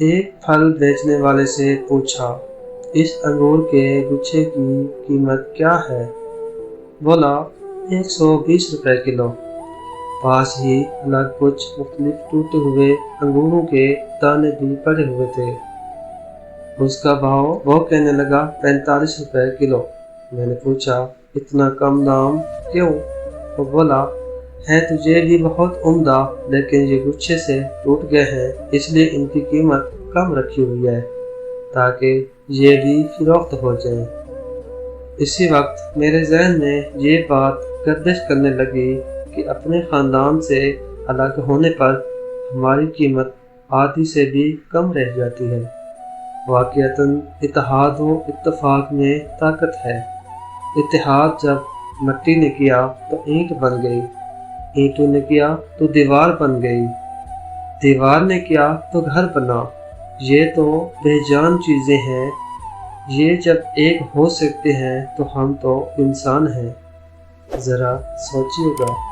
ایک پھل بیچنے والے سے پوچھا، اس انگور کے گچھے کی قیمت کیا ہے؟ بولا 120 روپے کلو۔ پاس ہی الگ کچھ مختلف ٹوٹے ہوئے انگوروں کے دانے بھی پڑے ہوئے تھے۔ اس کا بھاؤ وہ کہنے لگا 45 روپے کلو۔ میں نے پوچھا اتنا کم دام کیوں؟ وہ بولا ہے تجھے بھی بہت عمدہ، لیکن یہ گچھے سے ٹوٹ گئے ہیں، اس لیے ان کی قیمت کم رکھی ہوئی ہے تاکہ یہ بھی فروخت ہو جائیں۔ اسی وقت میرے ذہن میں یہ بات گردش کرنے لگی کہ اپنے خاندان سے الگ ہونے پر ہماری قیمت آدھی سے بھی کم رہ جاتی ہے۔ واقعتاً اتحاد و اتفاق میں طاقت ہے۔ اتحاد جب مٹی نے کیا تو اینٹ بن گئی، اینٹوں نے کیا تو دیوار بن گئی، دیوار نے کیا تو گھر بنا۔ یہ تو بے جان چیزیں ہیں، یہ جب ایک ہو سکتے ہیں تو ہم تو انسان ہیں۔ ذرا سوچیے گا۔